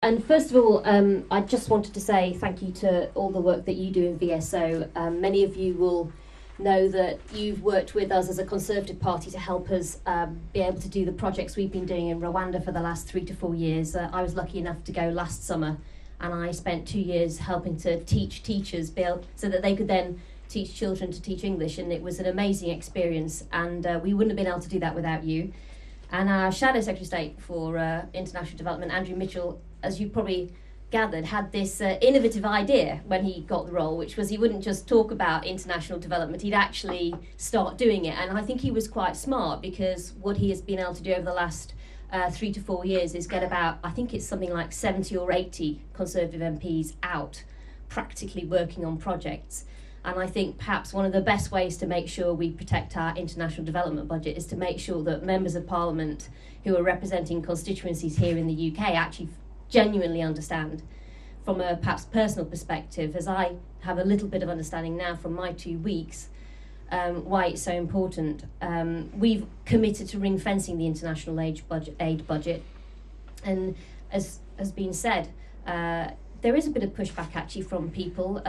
And first of all, I just wanted to say thank you to all the work that you do in VSO. Many of you will know that you've worked with us as a Conservative Party to help us be able to do the projects we've been doing in Rwanda for the last 3 to 4 years. I was lucky enough to go last summer, and I spent 2 years helping to teach teachers so that they could then teach children to teach English, and it was an amazing experience, and we wouldn't have been able to do that without you. And our Shadow Secretary of State for International Development, Andrew Mitchell, as you probably gathered, had this innovative idea when he got the role, which was he wouldn't just talk about international development, he'd actually start doing it. And I think he was quite smart, because what he has been able to do over the last 3 to 4 years is get about, I think it's something like 70 or 80 Conservative MPs out practically working on projects. And I think perhaps one of the best ways to make sure we protect our international development budget is to make sure that members of Parliament who are representing constituencies here in the UK actually genuinely understand from a perhaps personal perspective, as I have a little bit of understanding now from my 2 weeks, why it's so important. We've committed to ring fencing the international aid budget, and as has been said, there is a bit of pushback actually from people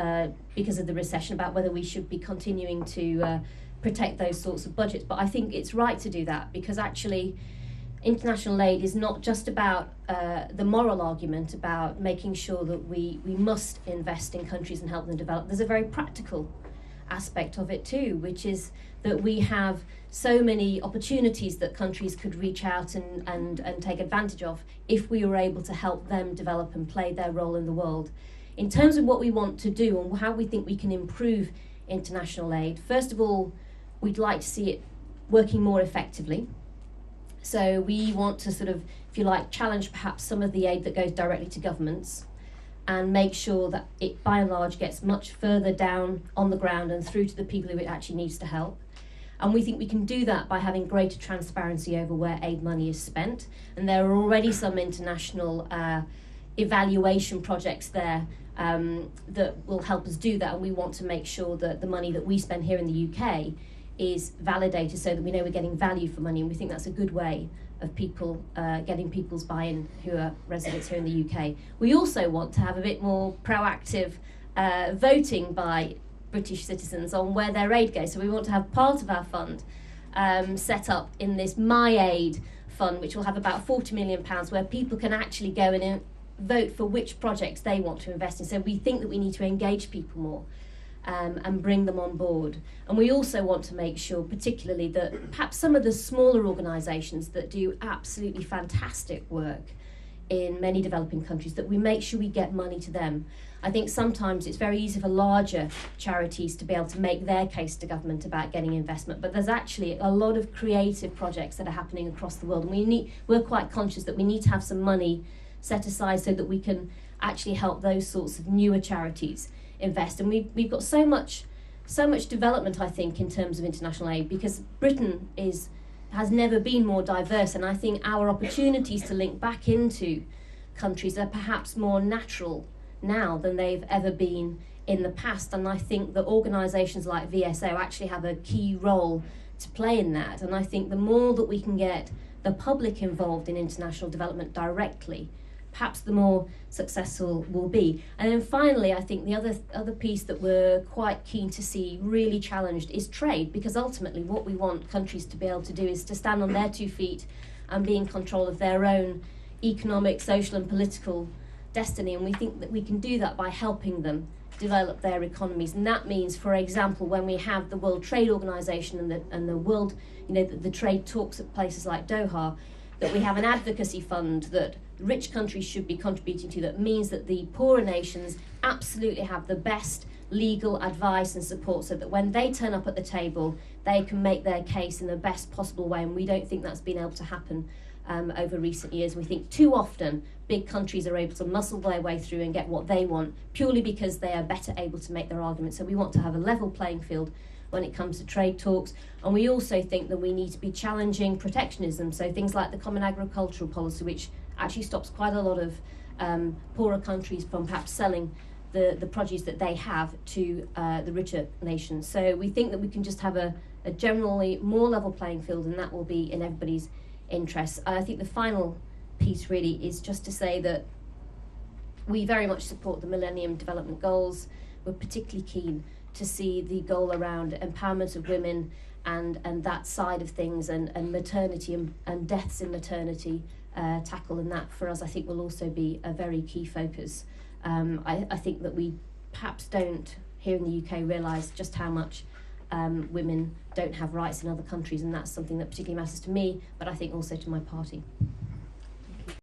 because of the recession about whether we should be continuing to protect those sorts of budgets. But I think it's right to do that, because actually international aid is not just about the moral argument about making sure that we must invest in countries and help them develop. There's a very practical aspect of it too, which is that we have so many opportunities that countries could reach out and take advantage of if we were able to help them develop and play their role in the world. In terms of what we want to do and how we think we can improve international aid, first of all, we'd like to see it working more effectively. So we want to sort of, if you like, challenge perhaps some of the aid that goes directly to governments, and make sure that it by and large gets much further down on the ground and through to the people who it actually needs to help. And we think we can do that by having greater transparency over where aid money is spent. And there are already some international evaluation projects there that will help us do that. And we want to make sure that the money that we spend here in the UK is validated so that we know we're getting value for money. And we think that's a good way of people getting people's buy-in who are residents here in the UK. We also want to have a bit more proactive voting by British citizens on where their aid goes. So we want to have part of our fund set up in this My Aid fund, which will have about £40 million, where people can actually go and vote for which projects they want to invest in. So we think that we need to engage people more and bring them on board. And we also want to make sure particularly that perhaps some of the smaller organisations that do absolutely fantastic work in many developing countries, that we make sure we get money to them. I think sometimes it's very easy for larger charities to be able to make their case to government about getting investment, but there's actually a lot of creative projects that are happening across the world, and we're quite conscious that we need to have some money set aside so that we can actually help those sorts of newer charities invest. And we've got so much development, I think, in terms of international aid, because Britain has never been more diverse, and I think our opportunities to link back into countries are perhaps more natural now than they've ever been in the past. And I think that organisations like VSO actually have a key role to play in that. And I think the more that we can get the public involved in international development directly, perhaps the more successful we'll be. And then finally, I think the other piece that we're quite keen to see really challenged is trade, because ultimately what we want countries to be able to do is to stand on their 2 feet and be in control of their own economic, social and political destiny. And we think that we can do that by helping them develop their economies. And that means, for example, when we have the World Trade Organization and the world, the trade talks at places like Doha, that we have an advocacy fund that rich countries should be contributing to, that means that the poorer nations absolutely have the best legal advice and support, so that when they turn up at the table, they can make their case in the best possible way. And we don't think that's been able to happen over recent years. We think too often big countries are able to muscle their way through and get what they want purely because they are better able to make their arguments. So we want to have a level playing field when it comes to trade talks. And we also think that we need to be challenging protectionism, so things like the Common Agricultural Policy, which actually stops quite a lot of poorer countries from perhaps selling the produce that they have to the richer nations. So we think that we can just have a generally more level playing field, and that will be in everybody's interests. I think the final piece really is just to say that We very much support the Millennium Development Goals. We're particularly keen to see the goal around empowerment of women and that side of things, and maternity and deaths in maternity tackle, and that for us I think will also be a very key focus. I think that we perhaps don't here in the UK realise just how much women don't have rights in other countries, and that's something that particularly matters to me, but I think also to my party.